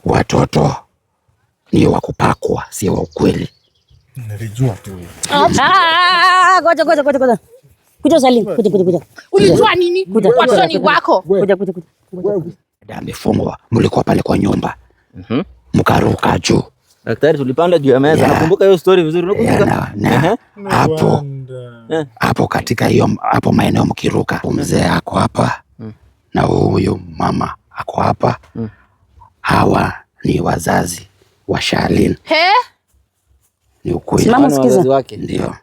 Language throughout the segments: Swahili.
watoto ni wa kupakwa, si wa ukweli. Nilijua tu. Ngoja. Kuja Salim, kuja. Ulijua nini? Watoto ni wako. Kuja. Dada amefungwa, mlikuwa pale kwa nyumba. Mkaruka juu. Daktari, tulipanda juu ya meza. Nakumbuka hiyo story vizuri, unakumbuka? Hapo katika hiyo hapo maeneo mkiruka, mzee ako hapa na huyu mama ako hapa. Hawa ni wazazi wa Shalin. Ni ukweli. Mama sikiza wake. Ndio.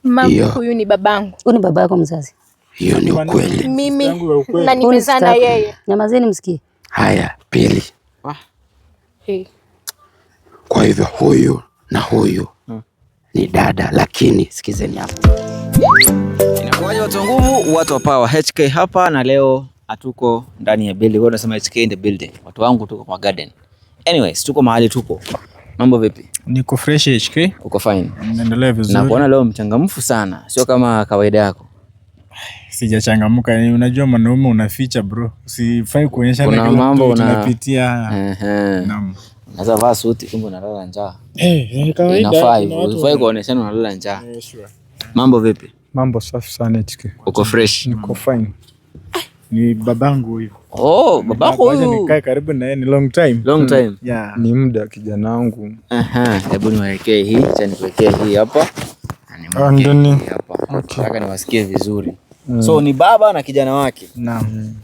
Mama, huyu ni babangu. Huyu ni baba yako mzazi. Hiyo ni ukweli. Mimi na nimezaa na yeye. Nyamazeni msikie. Haya, pili. Kwa hivyo huyu na huyu ni dada, lakini sikizeni hapa. Inakuwaje watu nguvu, watu wa power, HK hapa, na leo hatuko ndani ya building. Wao nasema HK in the building. Watu wangu tuko kwa garden. Anyways, tuko mahali tuko. Mambo vipi? Niko fresh HK. Uko fine? Naendelea vizuri. Na kuona leo mchangamfu sana. Sio kama kawaida yako. Sijachangamka. Unajua mwanaume unaficha bro. Usifai kuonyesha na kila mambo tunapitia. Naam. Sasa vaa suti kumbe unalala njaa. Kawaida. Inafai kuonyesha unalala njaa. Mambo vipi? Mambo safi sana HK. Uko fresh? Niko fine. Ni babangu huyu. Oh, babako huyu. Nikae karibu na yeye ni long time. Long time. Yeah. Ni muda kijana wangu. Hebu niwekee hii, acha nikuwekee hii hapa. Ndani. Hapa. Nataka niwasikie vizuri. So ni baba na kijana wake. Naam.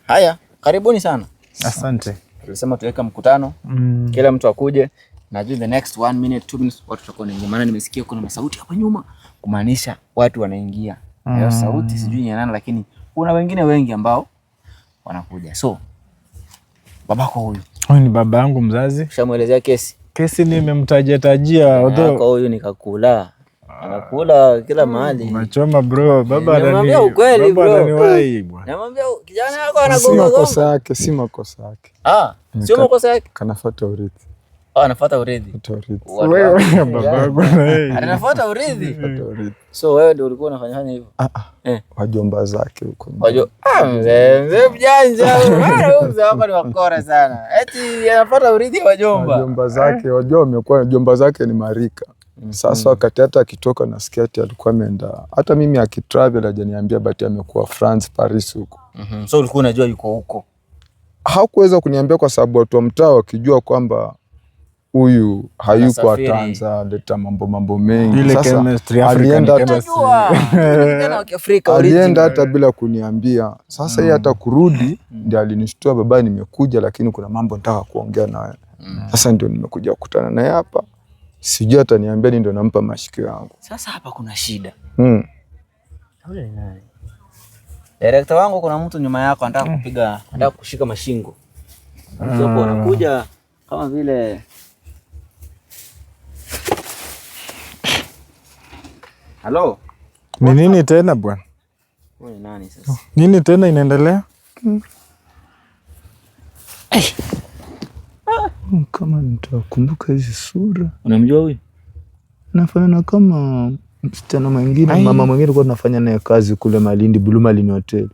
Haya, karibuni sana. Asante. Tulisema tuweka mkutano. Kila mtu akuje. Najua the next 1 minute 2 minutes watu watakuwa wanaingia. Maana nimesikia kuna masauti hapa nyuma, kumaanisha watu wanaingia. Hiyo sauti sijui ni nani, lakini kuna wengine wengi ambao wanakuja. So babako huyu. Huyu ni baba yangu mzazi. Ushamuelezea kesi? Kesi nimemtajia although huyu nikakula. Anakula kila mahali. Machoma bro, baba ananiambia ukweli bro. Ananiwahi bwana. Namwambia kijana wako anagonga gonga. Si makosa yake. Sio makosa yake. Kanafuata urithi. Anafuata urithi. Wewe babangu na yeye. Anafuata urithi. So wewe ndio ulikuwa unafanya hivyo? Wajomba zake huko. Mzee mjanja. Wewe mzee wako ni wakora sana. Eti anafuata urithi wa wajomba. Wajomba zake, wajomba zake ni marika. Sasa wakati hata akitoka nasikia ati alikuwa ameenda. Hata mimi akitravel hajaniambia but amekuwa France, Paris huko. So ulikuwa unajua yuko huko? Hakuweza kuniambia kwa sababu watu wa mtaa wakijua kwamba huyu hayuko ataanza leta mambo mengi. Sasa alienda hata bila kuniambia. Sasa yeye hata kurudi ndio alinishtua, baba nimekuja lakini kuna mambo nataka kuongea nawe. Sasa ndio nimekuja kukutana naye hapa. Sijui ataniambia ni ndio nampa mashikio yangu. Sasa hapa kuna shida. Yule ni nani? Director wangu, kuna mtu nyuma yako anataka kupiga, anataka kushika mashingo. Hapo anakuja kama vile Halo. Ni nini tena bwana? Wewe nani sasa? Nini tena inaendelea? Kama nitakumbuka hizi sura. Unamjua huyu? Nafanana kama msichana mwingine, mama mwingine alikuwa tunafanya naye kazi kule Malindi, Blue Marlin Hotel.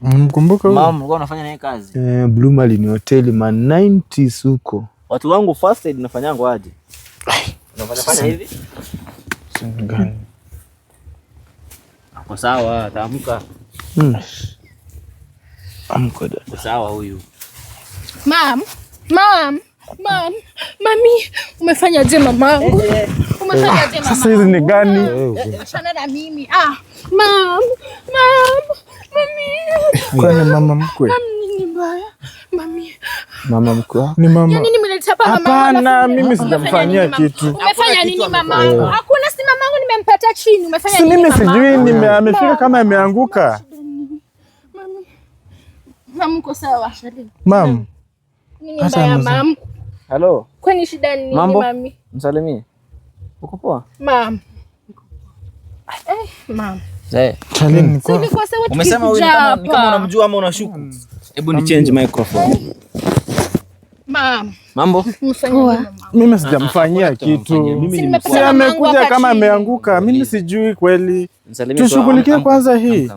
Mkumbuka huyo? Mama alikuwa anafanya naye kazi. Blue Marlin Hotel ma 90s huko. Watu wangu first aid nafanyango aje? Unafanya hivi? Gani? Kwa sawa, ataamka. Amka dada. Sawa huyu. Mami, umefanya je mamangu? Umefanya je mama? Sasa hizi ni gani? Shana na mimi. Mami. Kwani mama mkwe? Ni mbaya. Mami. Mama mkwe? Ni mama. Yaani nimeleta hapa mama. Hapana, mimi sijamfanyia kitu. Umefanya nini mamangu? Hakuna, si mamangu nimempata chini. Umefanya nini mama? Mimi sijui amefika kama ameanguka. Mama uko sawa Shalin? Mam. Nini mbaya mam? Hello. Kwani shida ni nini mami? Msalimie. Uko poa? Mam. Mam. Shalin, umesema huyu ni kama unamjua ama unashuku? Hebu ni change microphone. Mam. Mambo? Mimi sijamfanyia kitu. Mimi si amekuja kama ameanguka. Mimi sijui kweli. Tushughulikie kwanza hii.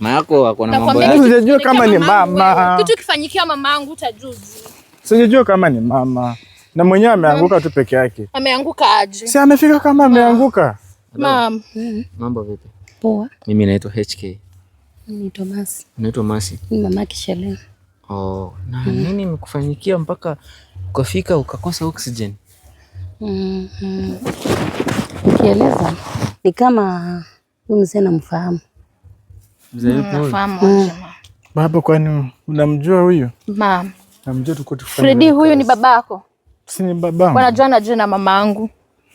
Mayako wako na mambo yake. Sijajua kama ni mama. Kitu kifanyikia mamangu utajuzi. Sijajua kama ni mama. Na mwenyewe ameanguka tu peke yake. Ameanguka aje? Si amefika kama ameanguka. Mam. Mambo vipi? Poa. Mimi naitwa HK. Naitwa Masi. Naitwa Masi. Ni mama Kisheleni. Oh, na nini imekufanyikia mpaka ukafika ukakosa oxygen? Ukieleza ni kama huyu mzee namfahamu. Mzee yupo? Nafahamu. Baba, kwani unamjua huyu? Mam. Namjua, tuko tukifanya. Freddy huyu ni babako? Si ni babangu. Wanajua na jina mamangu.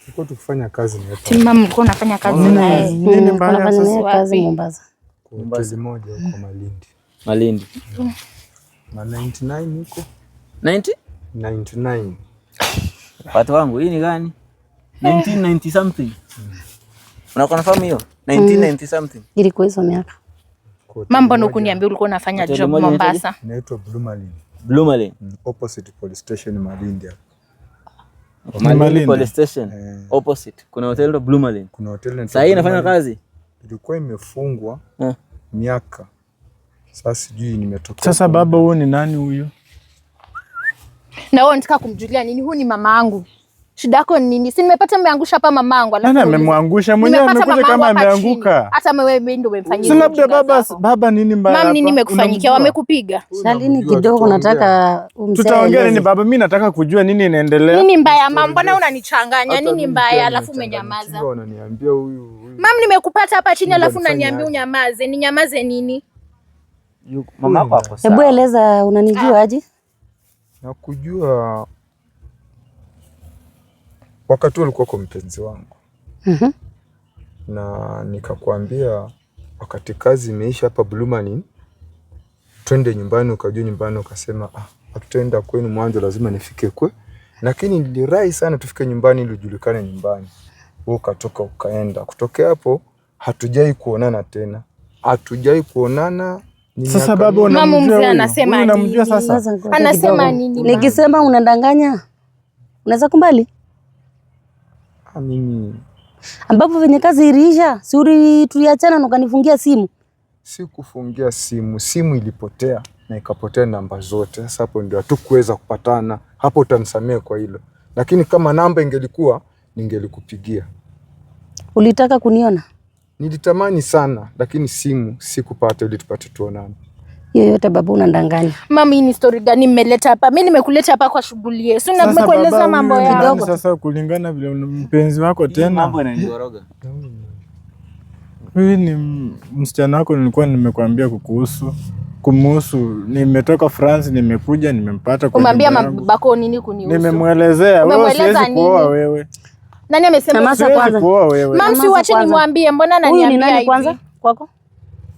Tuko tukifanya kazi na yeye. Timma mlikuwa unafanya kazi na yeye. Nini mbaya sasa? Kazi Mombasa. Hoteli moja huko Malindi. Malindi. Na 99 huko. 99. Watu wangu, hii ni gani? 1990 something. Unafahamu hiyo? 1990 something. Ilikuwa hizo miaka. Mambo ndo kuniambia ulikuwa unafanya job Mombasa. Inaitwa Blue Marlin. Blue Marlin. Opposite police station Malindi. Malindi police station. Opposite. Kuna hotel ndo Blue Marlin. Kuna hotel. Sasa hii inafanya kazi? Ilikuwa imefungwa miaka. Sasa sijui nimetoka. Sasa baba, huyu ni nani huyu? Na wewe unataka kumjulia nini? Huyu ni mamangu. Shida yako ni nini? Si nimepata mmeangusha hapa mamangu. Nani amemwangusha? Mwenyewe amekuja kama ameanguka. Hata wewe ndio umemfanyia. Si labda baba nini mbaya hapa? Mama, nini nimekufanyikia? Wamekupiga? Shalini kidogo nataka umsaidia. Tutaongea nini baba? Mimi nataka kujua nini inaendelea. Nini mbaya mama? Mbona unanichanganya? Nini mbaya alafu umenyamaza? Wananiambia huyu. Mama, nimekupata hapa chini alafu unaniambia unyamaze. Ninyamaze nini? Mama yako hapo sawa. Hebu eleza, unanijua aje? Nakujua wakati ulikuwa kwa mpenzi wangu. Na nikakwambia wakati kazi imeisha hapa Blue Marlin, twende nyumbani, ukajua nyumbani ukasema hatutaenda kwenu mwanzo, lazima nifike kwe. Lakini nilirai sana tufike nyumbani ili ujulikane nyumbani. Wewe ukatoka ukaenda. Kutokea hapo hatujai kuonana tena. Hatujai kuonana. Sasa baba, unamjua huyu? Anasema nini? Unamjua sasa? Anasema nini? Nikisema unadanganya, unaweza kumbali? Mimi ambapo venye kazi iliisha, si tuliachana na ukanifungia simu? Si kufungia simu, simu ilipotea na ikapotea namba zote. Sasa hapo ndio hatukuweza kupatana. Hapo utanisamea kwa hilo. Lakini kama namba ingelikuwa, ningelikupigia. Ulitaka kuniona? Nilitamani sana, lakini simu sikupata ili tupate tuonane. Yoyote baba, unadanganya. Mama, hii ni story gani mmeleta hapa? Mimi nimekuleta hapa kwa shughuli yetu. Na nimekueleza mambo yao. Sasa kulingana vile mpenzi wako tena. Mambo yananigoroga. Huyu ni msichana wako, nilikuwa nimekuambia kumuhusu. Nimetoka France, nimekuja, nimempata kwa. Umwambia babako nini kunihusu? Nimemwelezea. Wewe siwezi kuoa wewe. Nani amesema Masa kwanza? Kuoa wewe. Mama, si wache nimwambie, mbona ananiambia hivi? Huyu ni nani kwanza kwako?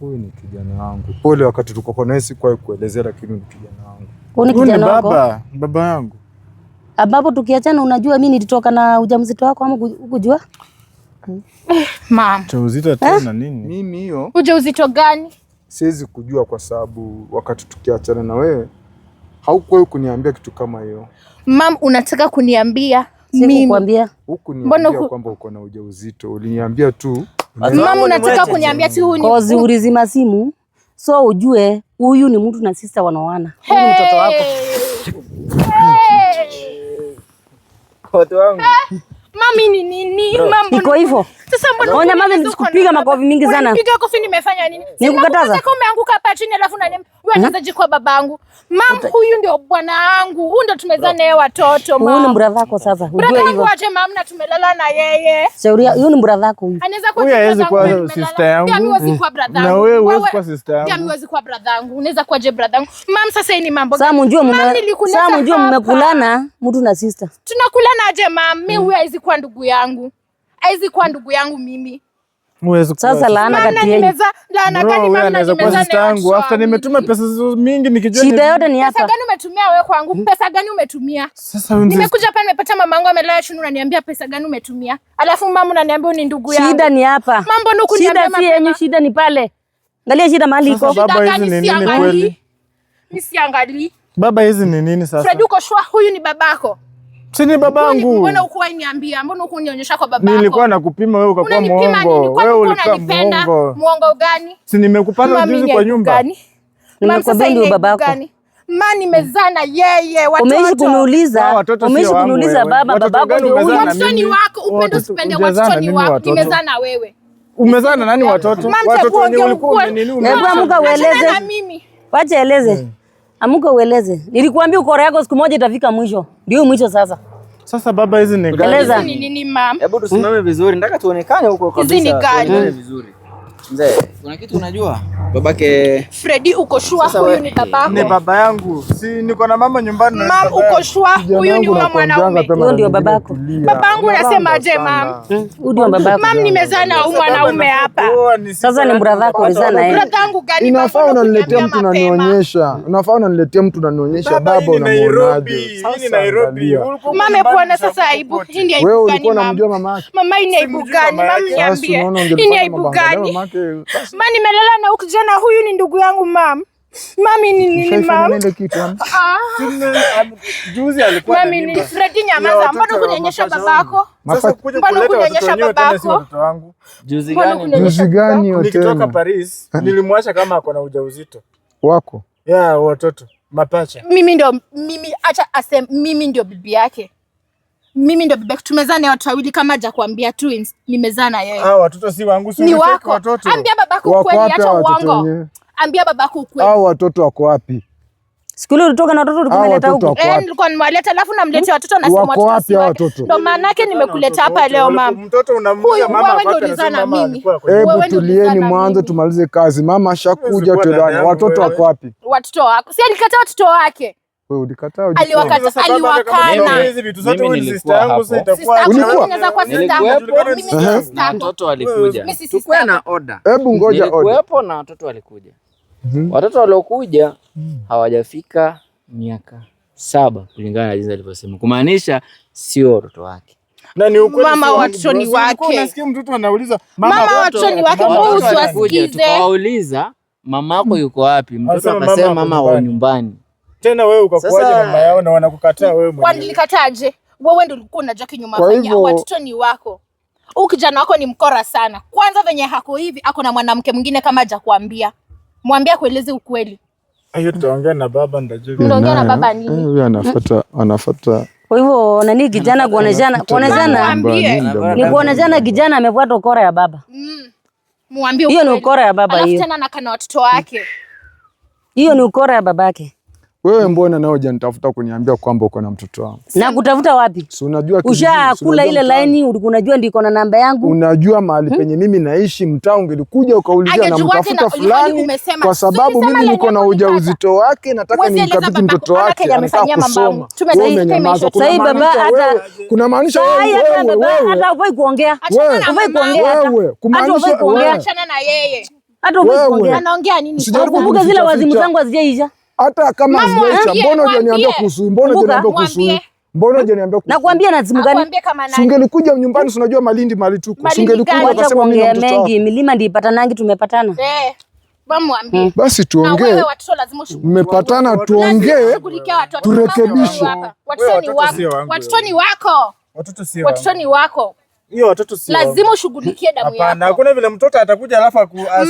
Huyu ni kijana wangu. Pole wakati tuko naye sikuwahi kuelezea, lakini ni kijana wangu. Huyu ni kijana wako? Baba yangu. Ambapo tukiachana unajua mimi nilitoka na ujauzito wako ama ukujua? Mama. Ujauzito tena nini? Mimi hiyo. Ujauzito gani? Siwezi kujua kwa sababu wakati tukiachana na wewe haukuwahi kuniambia kitu kama hiyo. Mama, unataka kuniambia mimi? Sikukwambia. Hukuniambia kwamba uko na ujauzito. Uliniambia tu. Mama, unataka kuniambia si huyu ni kozi ulizima simu. So ujue huyu ni mtu na sister wanaoana. Huyu ni mtoto wako. Watu wangu. Mami ni nini? Mambo iko hivyo. Sasa mbona unaona mama nisikupiga makofi mingi sana? Nipiga kofi nimefanya nini? Nikukataza. Sasa umeanguka hapa chini alafu unaniambia wewe unaweza kwa babangu. Mam, huyu ndio bwana wangu. Huyu ndio tumezaa naye watoto mama. Huyu ni brother wako sasa. Ujue hivyo. Aje mama na tumelala na yeye. Shauri huyu ni brother wako huyu. Anaweza kuwa hawezi kuwa sister yangu. Mimi huwezi kuwa brother yangu. Na wewe huwezi kuwa sister yangu. Mimi huwezi kuwa brother yangu. Unaweza kuwa je brother yangu? Mam, sasa hii ni mambo gani? Sasa mjue mmekulana mtu na sister. Tunakulana aje mam? Mimi huyu haizi kuwa ndugu yangu. Haizi kuwa ndugu yangu mimi. Sasa laana kati yenu. Laana gani mama anaweza kuwa sister yangu after nimetuma pesa mingi nikijua shida yote ni hapa. Pesa gani umetumia wewe kwangu? Pesa gani umetumia? Sasa nimekuja hapa nimepata mamangu amelala chini unaniambia pesa gani umetumia? Alafu mama unaniambia ni ndugu yangu. Shida ni hapa. Mambo ndo kuniambia mapema. Shida si yenyu, shida ni pale. Angalia shida mahali iko. Baba, hizi ni nini kweli? Nisiangalie. Baba, hizi ni nini sasa? Fred, uko shua huyu ni babako? Si ni babangu. Mbona ukuwa niambia? Mbona ukunionyesha kwa babako? Nilikuwa nakupima wewe ukakuwa muongo. Wewe ulikuwa muongo. Muongo gani? Si nimekupata juzi kwa nyumba. Nimekwambia ndio babako. Mama nimezaa na yeye watoto. Umeishi kuniuliza baba babako ndio huyu. Watoto ni wako, upende usipende watoto ni wako. Nimezaa na wewe. Umezaa na nani watoto? Watoto wenyewe ulikuwa nini? Hebu amuka ueleze. Wacha eleze. Amuka ueleze. Nilikuambia ukora yako siku moja itafika mwisho. Ndio mwisho sasa. Sasa baba, hizi ni eleza. Ni nini mama? Hebu tusimame vizuri. Nataka tuonekane huko kabisa. Hizi ni gani? Vizuri. Mzee, kuna kitu unajua? Babake Freddy, uko sure huyu ni babako? Ni baba yangu. Si niko na mama nyumbani na mama. Uko sure huyu ni mwanaume? Huyo ndio babako. Babangu unasemaje mama? Huyu ndio babako. Mama, nimezaa na huyu mwanaume hapa. Sasa ni brother yako ulizaa na yeye. Brother yangu gani? Inafaa unaniletea mtu unanionyesha. Unafaa unaniletea mtu unanionyesha baba unamuonaje? Hii ni Nairobi. Mama, kuona sasa aibu. Hii ni aibu gani? Wewe ulikuwa unamjua mama yake? Mama, hii ni aibu gani? Mama, niambie. Hii ni aibu gani? Mama, nimelala na ukijana huyu ni ndugu yangu mama. Mami ni nini mama? Juzi alikuwa mami ni Freddy, nyamaza. Mbona kunyonyesha babako? Sasa kuja kuleta watoto wangu. Juzi gani yote? Nikitoka Paris nilimwacha kama ako na ujauzito. Wako? Yeah, watoto mapacha. Mimi acha asem, mimi ndio bibi yake. Mimi ndio bibi yake. Tumezaa na watu wawili kama haja kuambia twins. Nimezaa na yeye. Watoto si wangu, si wako. Watoto. Ambia babako ukweli, acha uongo. Ambia babako ukweli. Hao watoto wako wapi? Skuli ulitoka na watoto ulikuleta huko. Nilikuwa nimewaleta alafu namletea watoto na sema wako wapi hao watoto? Ndio maana yake nimekuleta hapa leo mama. Mtoto unamwambia mama wewe ndio ulizana mimi. Hebu tulieni mwanzo tumalize kazi. Mama ashakuja tuelewane. Watoto wako wapi? Watoto wako. Si alikataa watoto wake. Wewe ulikataa? Aliwakana. Hizi vitu zote wewe ni sister yangu, sasa itakuwa unaweza kuwa sister yangu. Mimi ni sister yangu. Watoto walikuja. Tukue na order. Hebu ngoja order. Nilikuwepo na watoto walikuja. Watoto waliokuja hawajafika miaka 7 kulingana na jinsi alivyosema. Kumaanisha sio watoto wake. Na ni ukweli. Mama, watoto ni wake. Unasikia mtoto anauliza mama watoto ni wake, mbona usiwasikize? Tukawauliza mamako yuko wapi? Mtoto akasema mama wa nyumbani. Tena wewe ukakuaje mama yao na wanakukataa wewe mwenyewe? Kwani nilikataje? Wewe ndio ulikuwa unajua kinyuma fanya. Watoto ni wako. Huyu kijana wako ni mkora sana. Kwanza venye hako hivi ako na mwanamke mwingine kama haja kuambia. Mwambie kueleze ukweli. Hiyo tutaongea na baba ndajua. Unaongea na baba nini? Huyu anafuata. Kwa hivyo nani kijana kuoneshana ni kuoneshana kijana amefuata ukora ya baba. Muambie ukweli. Hiyo ni ukora ya baba hiyo. Alafu tena nakana watoto wake. Hiyo ni ukora ya babake. Wewe mbona nao hujanitafuta kuniambia kwamba uko na mtoto wangu? Na kutafuta wapi? Si unajua ushakula ile line unajua ndiko na namba yangu. Unajua mahali penye mimi naishi mtaa, ungelikuja ukaulizia na mtafuta fulani kwa sababu mimi niko na ujauzito wake, nataka nimkabidhi mtoto wake anataka kusoma. Sasa hivi baba hata kuna maanisha wewe hata ufai kuongea. Ufai kuongea. Wewe kumaanisha achana na yeye. Hata ufai kuongea. Anaongea nini? Ukumbuke zile wazimu zangu hazijaisha. Hata kama zimeisha, mbona hujaniambia kuhusu? Mbona hujaniambia kuhusu? Mbona hujaniambia kuhusu? Nakwambia na zimu gani? Ungelikuja nyumbani, unajua Malindi mali tuko. Ungelikuja ukasema mimi na mtoto mengi, milima ndipata nangi tumepatana. Mwambie. Basi tuongee. Mmepatana tuongee. Turekebishe. Watoto ni wako. Watoto ni wako. Hiyo watoto si lazima ushughulikie damu yako. Hapana, hakuna vile mtoto atakuja alafu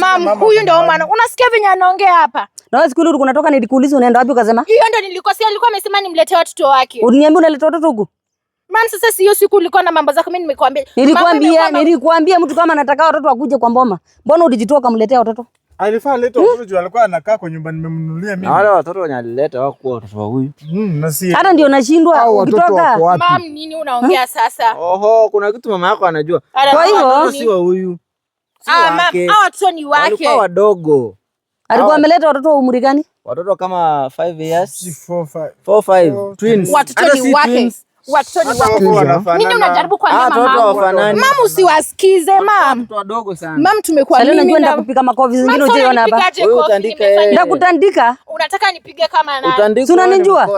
mama huyu ndio maana. Unasikia venye anaongea hapa? Na wewe siku ile unatoka nilikuuliza unaenda wapi ukasema? Hiyo ndio nilikosea, alikuwa amesema nimletee watoto wake. Uliniambia unaleta watoto huko? Mama sasa si hiyo siku ulikuwa na mambo zako, mimi nimekuambia. Nilikwambia mtu kama anataka watoto wakuje kwa mboma. Mbona ulijitoa kumletea watoto? Alifaa leta watoto juu alikuwa anakaa kwa nyumba nimemnunulia mimi. Na wale watoto wenye alileta wako watoto wa huyu. Na si. Hata ndio nashindwa ukitoka. Mama nini unaongea sasa? Oho, kuna kitu mama yako anajua. Kwa hivyo si wa huyu. Mama, hao watoto ni wake. Walikuwa wadogo. Alikuwa ameleta watoto wa umri gani? Watoto kama 5 years. 4 5 twins. Watoto ni wake. Watoto ni wako. Nini unajaribu kuambia mama? Mama usiwasikize mama. Watoto wadogo sana. Mama tumekuwa mimi. Sasa unajua kupika makofi zingine ujiona hapa. Wewe utandika. Ndakutandika. Unataka nipige kama nani? Utandika. Unanijua?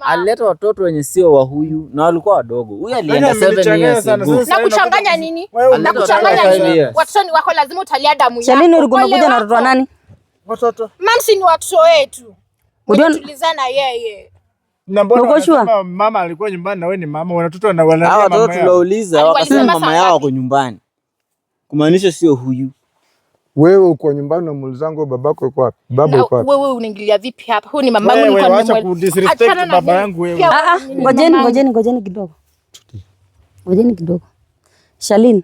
Alileta watoto wenye sio wa huyu na walikuwa wadogo. Huyu alienda 7 years ago. Na kuchanganya nini? Na kuchanganya nini? Watoto ni wako, lazima utalia damu yako. Shalini ulikuwa unakuja na watoto wa nani? Watoto. Mama si ni watoto wetu. Tulizana yeye. Na mbona unasema mama alikuwa nyumbani na wewe ni mama, watoto wanalia mama yao. Watoto tuliwauliza wakasema mama yao wako nyumbani. Kumaanisha sio huyu. Wewe uko nyumbani na mulizangu babako yuko wapi? Baba yuko wapi? Wewe unaingilia vipi hapa? Huyu ni mamangu, nilikuwa nimemwona. Acha kudisrespect baba yangu wewe. Ngojeni kidogo. Ngojeni kidogo. Shalin,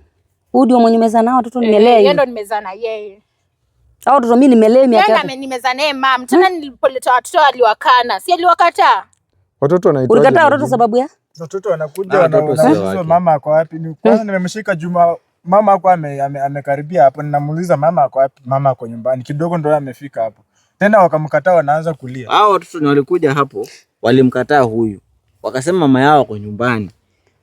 huyu ndio mwenye meza nao watoto nimelea. Yeye ndo nimezaa na yeye. Hao watoto mimi nimelea miaka. Yeye nimezaa naye mama. Tena nilipoleta watoto aliwakana. Si aliwakataa? Watoto wanaitwa. Ulikataa watoto sababu ya? Watoto wanakuja wanauliza mama ako wapi? Ni kwanza nimemshika Juma, mama ako amekaribia hapo, ninamuuliza mama ako wapi? Mama ako nyumbani. Kidogo ndio amefika hapo. Tena wakamkataa, wanaanza kulia. Hao watoto ni walikuja hapo, walimkataa huyu. Wakasema mama yao ako nyumbani.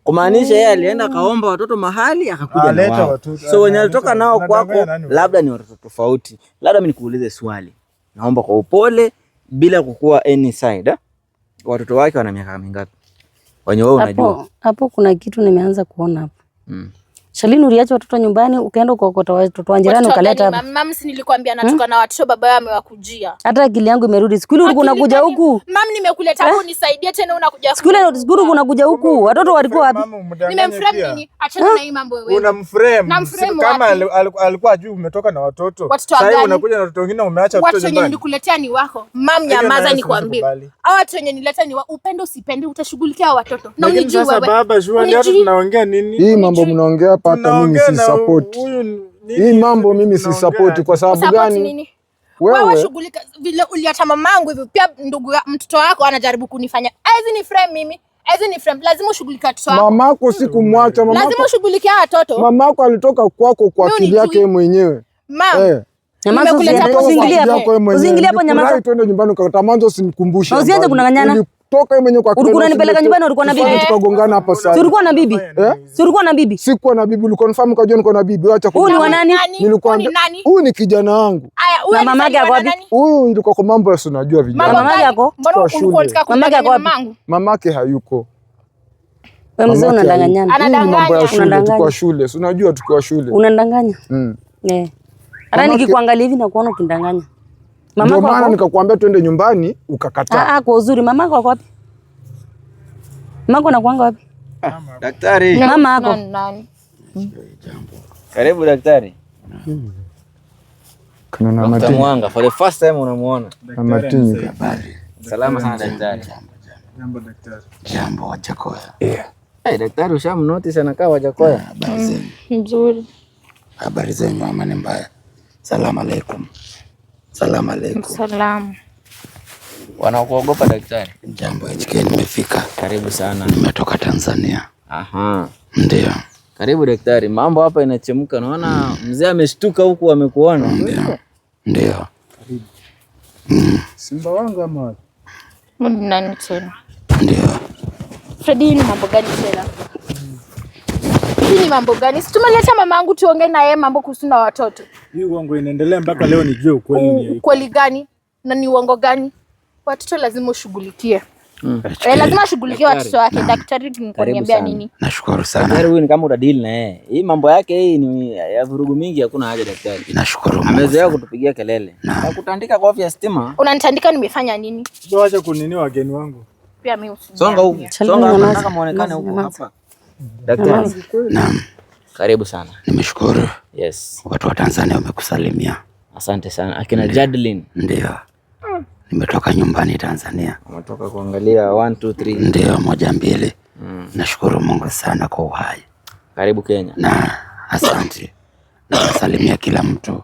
Kumaanisha yeye alienda kaomba watoto mahali akakuja na wao. So wenye alitoka nao kwako labda ni watoto tofauti. Labda mimi nikuulize swali. Naomba kwa upole bila kukua any side. Watoto wake wana miaka mingapi? Wenye wewe unajua. Hapo kuna kitu nimeanza kuona hapo. Shalini, uliacha watoto nyumbani ukaenda kuokota watoto wa jirani ukaleta hapa. Mama, si nilikwambia natoka na watoto, baba yao amewakujia. Hata akili yangu imerudi. Siku ile ulikuwa unakuja huku. Mama, nimekuleta hapo nisaidie, tena unakuja huku. Siku ile ulikuwa unakuja huku. Watoto walikuwa wapi? Nimemframe nini? Achana na hii mambo wewe. Unamframe. Kama alikuwa juu umetoka na watoto. Sasa unakuja na watoto wengine umeacha watoto nyumbani. Watu wenye nilikuletea ni wako. Mama, nyamaza nikwambie. Hao watu wenye nileta ni wako. Upende usipende utashughulikia watoto. Na unijui wewe. Sasa baba, jua ni hata tunaongea nini? Hii mambo mnaongea hapa hata mimi si support. Hii mambo mimi si support kwa sababu gani? Wewe shughulika vile uliacha mamangu hivi, pia ndugu mtoto wako anajaribu kunifanya. Hizi ni frame mimi. Hizi ni frame. Lazima ushughulike watoto wako. Mamako sikumwacha mamako. Lazima ushughulike watoto. Mamako alitoka kwako kwa akili yake mwenyewe. Mama. Usiingilie hapo nyamaza. Twende nyumbani ukatamanzo usinikumbushe. Usianze kunang'anyana. Toka mwenyewe kwa akili. Ulikuwa unanipeleka nyumbani, ulikuwa na bibi. Tukagongana hapa sasa. Si ulikuwa na bibi? Si ulikuwa na bibi? Sikuwa na bibi, ulikonfirm ukajua niko na bibi. Acha huyu ni wa nani? Nilikwambia huyu ni kijana wangu. Na mamake yako wapi? Huyu ilikuwa kwa mambo ya unajua vijana. Mamake yako? Mbona ulikuwa unataka mamake yako wapi? Mamake hayuko. Wewe mzee unadanganyana. Mambo ya shule, tuko shule. Si unajua tuko shule. Unadanganya? Hata nikikuangalia hivi na kuona ukindanganya. Ndio maana nikakwambia twende nyumbani ukakataa. Kwa uzuri mamako wako wapi? Mamako anakuanga wapi? Daktari. Mama yako. Karibu daktari. Kuna na Matini. Mwanga for the first time unamuona. Na Matini habari. Salama sana daktari. Jambo daktari. Jambo Wajakoya. Daktari ushamnotice anakaa Wajakoya. Nzuri. Habari zenu ama ni mbaya? Salamu alaykum. Salamu alaykum. Salamu. Wanakuogopa daktari? Jambo HK, nimefika. Karibu sana. Nimetoka Tanzania. Aha. Ndio. Karibu daktari. Mambo hapa inachemka. Naona mzee ameshtuka huku amekuona. Ndio. Simba wangu ama wapi? Nani tena? Ndio. Fredi, ni mambo gani tena? Ni mambo gani? Si tumeleta mamangu tuongee na yeye mambo kuhusu na watoto. Hii uongo inaendelea mpaka leo nijue ukweli ni. Ukweli gani? Na ni uongo gani? Watoto lazima ushughulikie. Lazima ushughulikie watoto wake. Daktari nikwambia nini? Nashukuru sana. Daktari huyu ni kama utadili na yeye. Hii mambo yake hii ni ya vurugu mingi, hakuna haja daktari. Nashukuru. Amezoea kutupigia kelele. Na kutandika kwa afya stima. Unanitandika nimefanya nini? Acha kunini wageni wangu. Pia mimi songa huko. Songa nataka muonekane huko hapa. Daktari. Naam. Karibu sana. Nimeshukuru. Yes. Watu wa Tanzania wamekusalimia. Asante sana. Akina Jadlin. Ndio. Nimetoka nyumbani Tanzania. Umetoka kuangalia 1 2 3. Ndio, 1 2. Nashukuru Mungu sana kwa uhai. Karibu Kenya. Na asante. Na wasalimia kila mtu.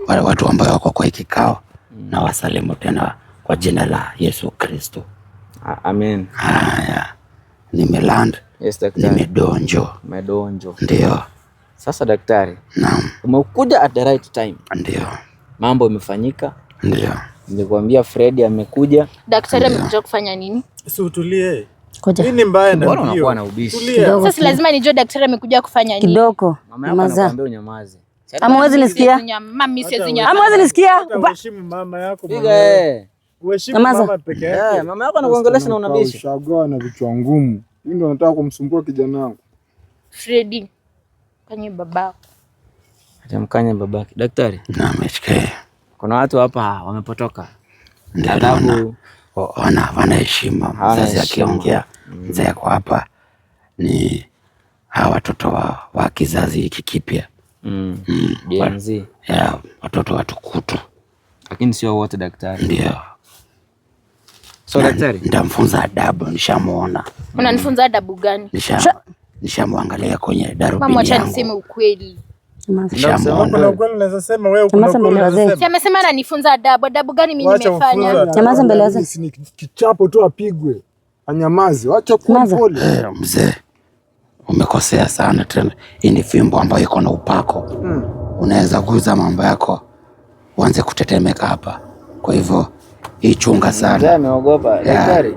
Wale watu ambao wako kwa kikao na wasalimu tena kwa jina la Yesu Kristo. Amen. Haya. Nimeland. Yes, daktari. Nimedonjo. Ndio. Sasa daktari. Naam. Umekuja at the right time. Ndio. Mambo imefanyika. Ndio. Nilikwambia Freddy amekuja. Daktari amekuja kufanya nini? Si utulie. Koja. Nini mbaya na hiyo? Unakuwa na ubishi. Sasa lazima nijue daktari amekuja kufanya nini. Kidogo. Mama yako anakuambia unyamaze. Hamwezi nisikia? Mami siwezi nyamaza. Hamwezi nisikia? Heshimu mama yako. Uheshimu mama peke yake. Mama yako anakuongelesha na unabishi. Ushagoa na vichwa ngumu. Mimi ndo nataka kumsumbua kijana wangu. Freddy. Kanye babako. Atamkanya babake. Daktari. Naam, HK. Kuna watu hapa wamepotoka. Ndio. wanaheshima. Mzazi akiongea, mzee ako hapa, ni hawa watoto wa kizazi hiki kipya. Watoto watukutu. Lakini sio wote daktari. Ndio. So daktari, nitamfunza adabu, nishamuona. Unanifunza adabu gani? Nishamwangalia kwenye darubini yangu. Mama, acha niseme ukweli. Amesema ananifunza adabu. Adabu gani mimi nimefanya? Nyamaza mbele yake. Ni kichapo tu apigwe. Anyamaze, acha kuwa pole. Mzee, umekosea sana tena. Hii ni fimbo ambayo iko na upako. Unaweza kuuza mambo yako uanze kutetemeka hapa. Kwa hivyo hii chunga sana. Mzee ameogopa daktari.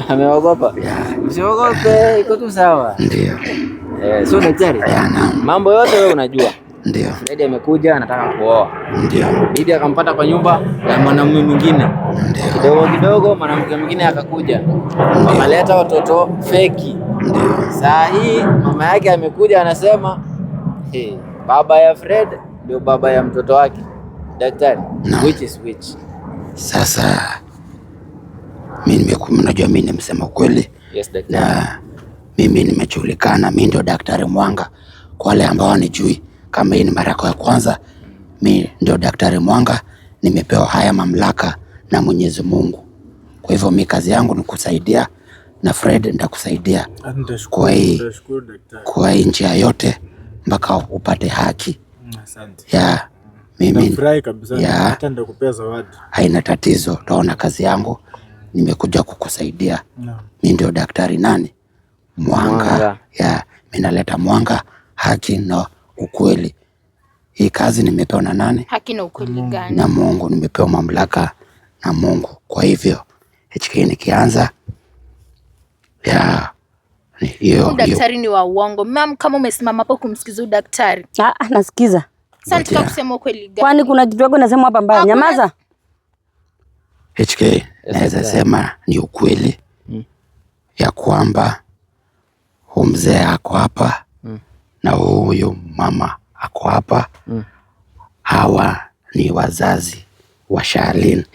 Ameogopa. Usiogope, iko tu sawa. Ndio. So daktari, mambo yote wewe unajua. Ndio. Fred amekuja anataka kuoa. Ndio. Bibi akampata kwa nyumba ya mwanamume mwingine. Ndio. Kidogo kidogo mwanamke mwingine akakuja. Akaleta watoto feki. Ndio. Saa hii mama yake amekuja anasema, baba ya Fred ndio baba ya mtoto wake. Daktari, which is which? Sasa najua mimi nimesema ukweli. Yes, daktari. Na mimi nimejulikana, mimi ndio Daktari Mwanga. Kwa wale ambao wanijui, kama hii ni mara yako ya kwanza, mimi ndio Daktari Mwanga, nimepewa haya mamlaka na Mwenyezi Mungu. Kwa hivyo mimi kazi yangu ni kusaidia, na Fred nitakusaidia kwa hii njia yote mpaka upate haki. Asante. Mimi nafurahi kabisa, hata nitakupea zawadi. Haina tatizo, utaona kazi yangu nimekuja kukusaidia. Mimi ndio daktari nani? Mwanga. Mimi naleta mwanga, haki na ukweli. Hii kazi nimepewa na nani? Haki na ukweli gani? Na Mungu, nimepewa mamlaka na Mungu. Kwa hivyo HK nikianza hiyo daktari ni wa uongo. Mama, kama umesimama hapo kumsikiza daktari. Nasikiza. Sasa kusema ukweli gani? Kwani kuna kitu yako nasema hapa mbaya? Nyamaza. HK naweza sema ni ukweli ya kwamba huyu mzee ako hapa na huyu mama ako hapa. Hawa ni wazazi wa Charlene.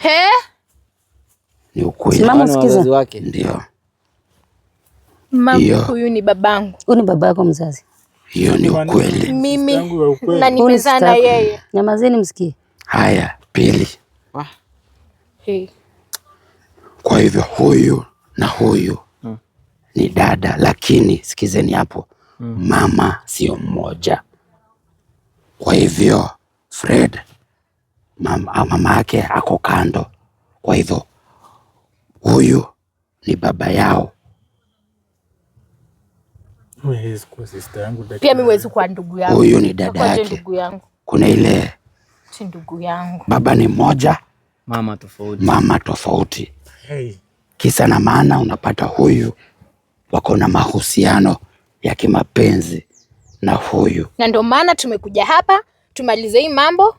Ni ukweli. Simama sikiza. Wake. Ndio. Mama, huyu ni babangu. Huyu ni baba yako mzazi. Hiyo ni ukweli. Mimi na nimezaa na yeye. Nyamazeni msikie. Haya, pili. Kwa hivyo huyu na huyu ni dada, lakini sikizeni hapo, mama sio mmoja. Kwa hivyo Fred mama yake ako kando. Kwa hivyo huyu ni baba yao. Pia mimi huwezi kuwa ndugu yangu. Huyu ni dada yake. Kuna ile ndugu yangu. Baba ni mmoja, mama tofauti. Kisa na maana unapata huyu wako na mahusiano ya kimapenzi na huyu. Na ndio maana tumekuja hapa tumalize hii mambo.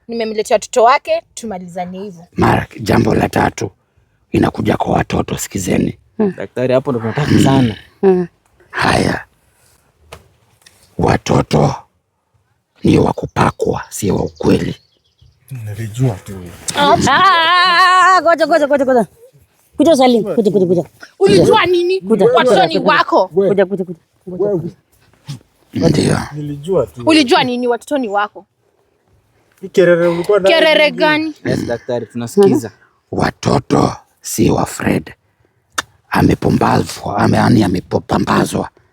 Nimemletea watoto wake tumalizane hivyo. Mara jambo la tatu inakuja kwa watoto, sikizeni. Daktari, hapo ndo tunataka sana. Haya, watoto ni wa kupakwa, si wa ukweli. Nilijua tu. Ngoja. Kuja Salim, kuja. Ulijua nini? Watoto ni wako. Kuja. Ndio. Nilijua tu. Ulijua nini? Watoto ni wako. Kerere ulikuwa ndani. Kerere gani? Yes, daktari, tunasikiza. Watoto si wa Fred. Amepambazwa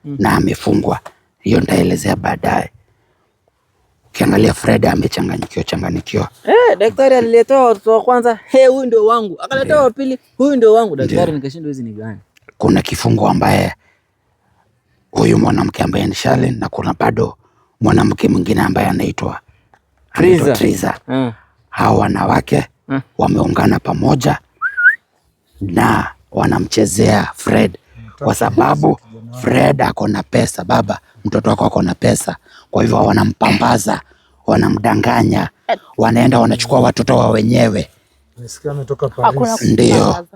na amefungwa. Hiyo ndaelezea baadaye. Ukiangalia Fred amechanganyikiwa. Daktari aliletea watoto wa kwanza, huyu ndio wangu. Akaletea wa pili, huyu ndio wangu. Daktari, nikashindwa hizi ni gani? Kuna kifungo ambaye huyu mwanamke ambaye ni Charlene, na kuna bado mwanamke mwingine ambaye anaitwa Triza. Hao wanawake wameungana pamoja na wanamchezea Fred kwa sababu Fred ako na pesa. Baba, mtoto wako ako na pesa, kwa hivyo wanampambaza, wanamdanganya, wanaenda wanachukua watoto wa wenyewe. Nisikia ametoka Paris. Ndio.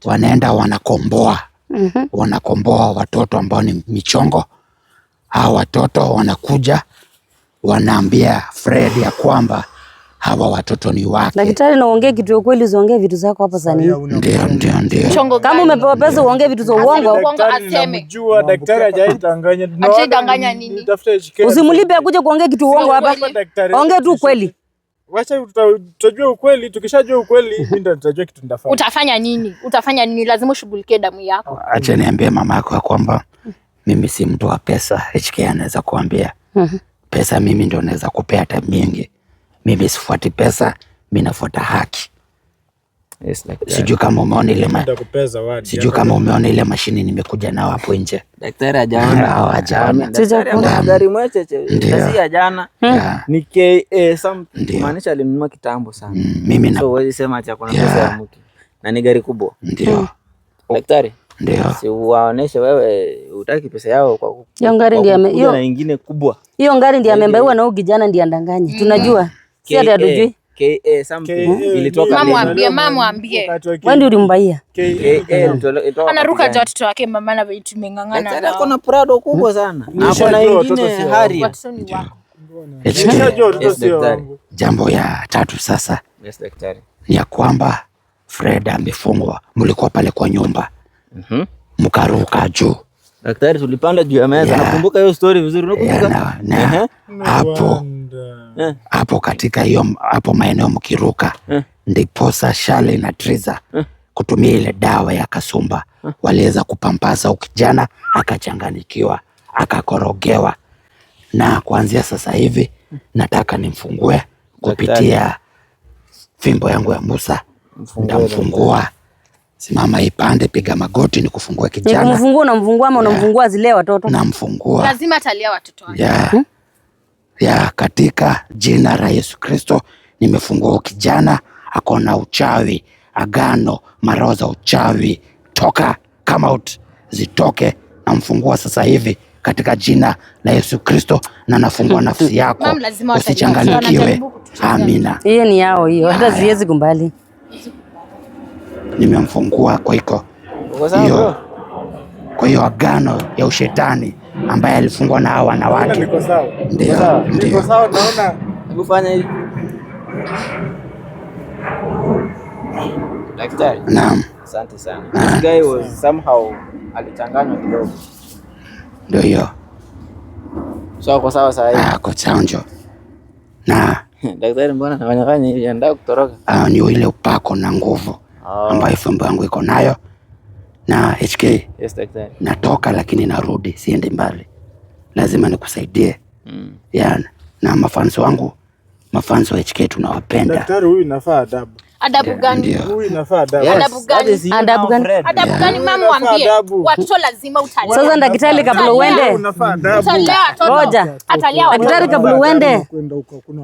Wanaenda wanakomboa. Wanakomboa watoto ambao ni michongo. Hao watoto wanakuja wanaambia Fred ya kwamba hawa watoto ni wake. Daktari, na uongee kitu ya kweli, usiongee vitu zako hapa sana. Ndio. Kama umepewa pesa uongee vitu za uongo. Namjua daktari hajaidanganya. Hajaidanganya nini? Usimlipe akuje kuongea kitu uongo hapa. Ongea tu kweli. Wacha tutajua ukweli, tukishajua ukweli mimi ndo nitajua kitu nitafanya. Utafanya nini? Utafanya nini? Lazima ushughulikie damu yako. Acha niambie mama yako ya kwamba mimi si mtu wa pesa. HK anaweza kuambia. Pesa mimi ndo naweza kupea hata mingi. Mimi sifuati pesa, mimi nafuata haki. Yes, like sijui kama umeona ile mashini nimekuja nao hapo nje. Daktari hajaona. Gari mwache si jana. Ni KA something. Maanisha alinunua kitambo sana. Mimi na so wewe sema acha kuna pesa ya mtu. Na ni gari kubwa. Ndio. Daktari. Ndio. Si waoneshe wewe utaki pesa yao kwa hiyo gari ndio hiyo na nyingine kubwa. Hiyo gari ndio amembaiwa na huyu kijana ndiye andanganye. Tunajua. Si hata hatujui. KA something ilitoka. Mama ambie. Wewe ndio ulimbaia. KA anaruka je watoto wake mama na vitu tumengangana. Daktari ako na Prado kubwa sana. Hapo na ingine hari. Jambo ya tatu sasa. Yes, daktari. Ni ya kwamba Fred amefungwa. Mlikuwa pale kwa nyumba. Mkaruka juu. Daktari, tulipanda juu ya meza. Nakumbuka hiyo story vizuri. Unakumbuka? Hapo katika hiyo hapo maeneo mkiruka ndiposa Shale na Triza kutumia ile dawa ya kasumba waliweza kupampasa ukijana akachanganikiwa akakorogewa, na kuanzia sasa hivi nataka nimfungue kupitia fimbo yangu ya Musa. Nitamfungua. Simama ipande, piga magoti ni kufungue kijana. Nikumfungua, unamfungua ama unamfungua zile watoto? Namfungua. Lazima atalia watoto wake. Ya katika jina la Yesu Kristo nimefungua kijana akona uchawi, agano, maroho za uchawi, toka, come out, zitoke. Namfungua sasa hivi katika jina la Yesu Kristo na nafungua nafsi yako. Usichanganyikiwe. Amina. Hiyo ni yao hiyo. Hata siwezi kumbali. Nimemfungua kwa hiyo agano ya ushetani ambaye alifungwa na hao wanawake. Ndio. Niko sawa, naona kufanya hivi. Daktari. Naam. Asante sana. This guy was somehow alichanganywa kidogo. Ndio hiyo. So kwa sawa sasa hivi. Kwa chanjo. Na daktari, mbona anafanya hivi? Anataka kutoroka. Ni ile upako na nguvu ambayo fimbo yangu iko nayo. Na HK. Yes, daktari. Natoka lakini narudi, siendi mbali. Lazima nikusaidie. Na mafanso wangu, mafanso wa HK tunawapenda. Daktari, huyu inafaa adabu. Adabu gani? Huyu inafaa adabu. Yes. Adabu gani? Adabu gani? Adabu gani mama waambie? Watoto lazima utalia. Sasa daktari, kabla uende. Utalia watoto. Ngoja. Atalia watoto. Daktari, kabla uende.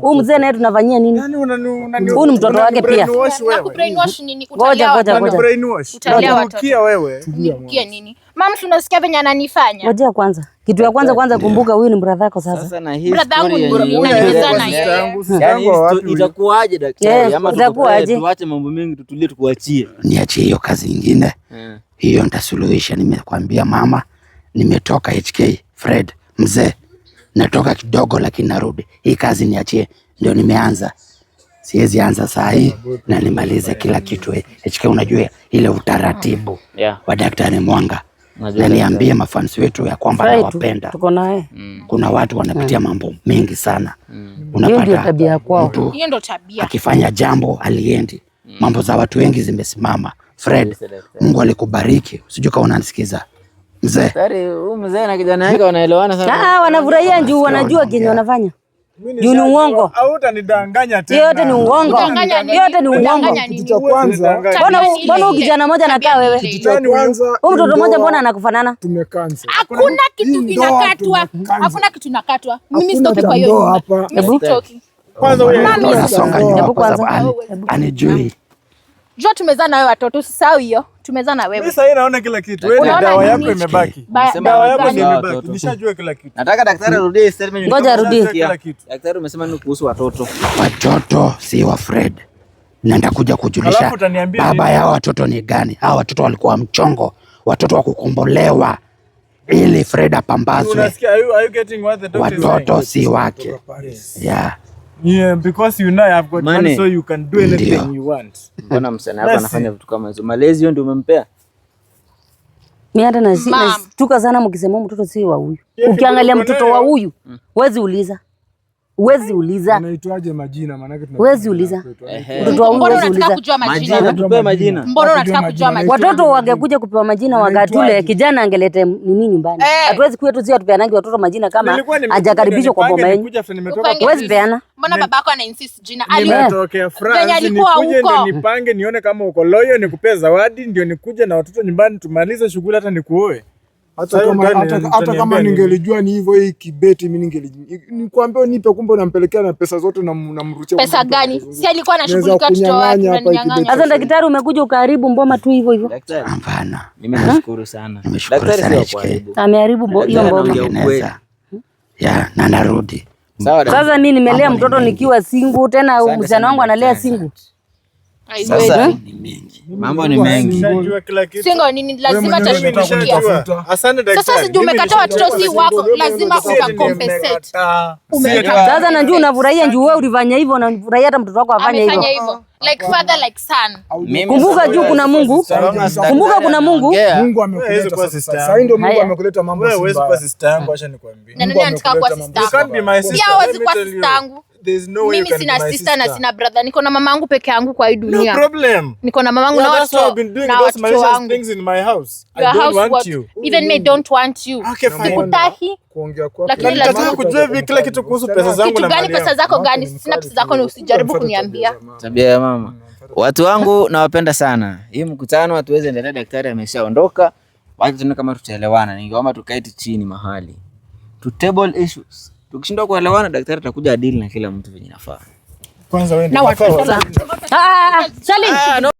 Huyu mzee naye tunafanyia nini? Huyu ni mtoto wake pia. Brainwash nini? Ngoja. Utalia watoto. Wewe. Nikie nini? Mama, tunasikia venye ananifanya. Ngoja kwanza. Kitu ya kwanza kumbuka huyu ni brother yako sasa. Sasa na hii brother yangu ni yeye. Itakuwaje daktari? Ama itakuwaje? Tuache mambo mengi tutulie tukuachie. Niachie hiyo kazi nyingine. Hiyo nitasuluhisha. Nimekwambia mama, nimetoka HK Fred mzee. Natoka kidogo lakini narudi. Hii kazi niachie, ndio nimeanza. Siwezi anza saa hii na nimalize kila kitu. HK unajua ile utaratibu wa Daktari Mwanga. Na niambie mafansi wetu ya kwamba nawapenda. Tuko naye. Kuna watu wanapitia mambo mengi sana. Unapata tabia kwao. Hiyo ndio tabia. Akifanya jambo aliendi. Mambo za watu wengi zimesimama. Fred, Mungu alikubariki. Usijue kama unanisikiza. Mzee. Daktari, huyu mzee na kijana yake wanaelewana sana. Wanafurahia juu wanajua kenye wanafanya. Juu ni uongo. Hautanidanganya tena. Yote ni uongo. Yote ni uongo. Kitu cha kwanza, mbona kijana mmoja anakaa wewe? kitu cha kwanza, huyu mtoto mmoja mbona anakufanana? Tumekanza. Hakuna kitu kinakatwa. Hakuna kitu nakatwa. Mimi sitoki kwa hiyo nyumba. Mimi sitoki. Kwanza wewe unasonga nyuma kwa sababu anijui. Jua tumezaa na wewe watoto, usisahau hiyo. Tumezaa na wewe. Mimi sasa naona kila kitu. Wewe dawa yako imebaki. Dawa yako imebaki. Nishajua kila kitu. Nataka daktari arudie statement. Ngoja arudie. Daktari umesema nini kuhusu watoto? Watoto si wa Fred. Na nitakuja kujulisha baba yao watoto ni gani. Hao watoto walikuwa mchongo. Watoto wa kukombolewa ili Fred apambazwe. Unasikia, are you getting what the doctor is saying? Watoto si wake. Yeah, because you know I've got money so you can do anything you want. Mbona msana hapa anafanya vitu kama hizo? Malezi hiyo ndio umempea? Mimi hata nashtuka sana mkisema mtoto si wa huyu. Ukiangalia mtoto wa huyu, huwezi uliza. Huwezi uliza. Unaitwaje majina maana yake huwezi uliza. Mtoto wa huyu huwezi uliza. Majina tupewe majina. Mbona unataka kujua majina? Watoto wangekuja kupewa majina wakati ule kijana angelete nini nyumbani. Hatuwezi kuwa tu sisi tupeanangi watoto majina kama hajakaribishwa kwa boma yenu. Huwezi peana. Mbona babako ana insist jina? Nimetokea France nikuje ndio nipange nione kama uko loyo nikupea zawadi ndio nikuje na watoto nyumbani tumalize shughuli hata nikuoe. Hata kama ningelijua ni hivyo hii kibeti mimi nikwambia nipe, kumbe unampelekea na pesa zote na mruchia. Pesa gani? Si alikuwa anashughulika watoto wake unanyang'anya. Sasa daktari umekuja ukaharibu mboma tu hivyo hivyo. Hapana. Mimi nashukuru sana. Daktari sio kuharibu. Ameharibu hiyo mboma. Ya, na narudi. Sawa. Sasa mimi nimelea mtoto nikiwa single, tena msichana wangu analea single. Sasa ni mengi. Mambo ni mengi. Najua kila kitu. Singo nini lazima tashughulika. Asante daktari. Sasa sijui umekata watoto si wako, lazima ukacompensate. Sasa najua unafurahia njoo wewe ulifanya hivyo na unafurahia hata mtoto wako afanye hivyo. Amefanya hivyo. Like father like son. Kumbuka juu kuna Mungu. Kumbuka kuna Mungu. Mungu amekuleta sasa. Sasa ndio Mungu amekuleta mambo. Wewe huwezi kuwa sister yangu, acha nikwambie. Na nani anataka kuwa sister yangu? You can't be my sister. Pia huwezi kuwa sister yangu. Mimi sina sister na sina brother. Niko na mama yangu peke yangu kwa hii dunia. No problem. Niko na mama yangu na watoto wangu. Things in my house. I don't want you. Even me don't want you. Sikutahi. Lakini nataka kujua kila kitu kuhusu pesa zangu na mali. Pesa zako gani? Sina pesa zako, na usijaribu kuniambia. Tabia ya mama. Watu wangu nawapenda sana. Hii mkutano hatuwezi endelea, daktari ameshaondoka. Wacha tuone kama tutaelewana. Ningeomba tukae chini mahali. To table issues. Tukishindwa kuelewana, daktari atakuja adili na kila mtu venye nafaa. Kwanza wewe ndio.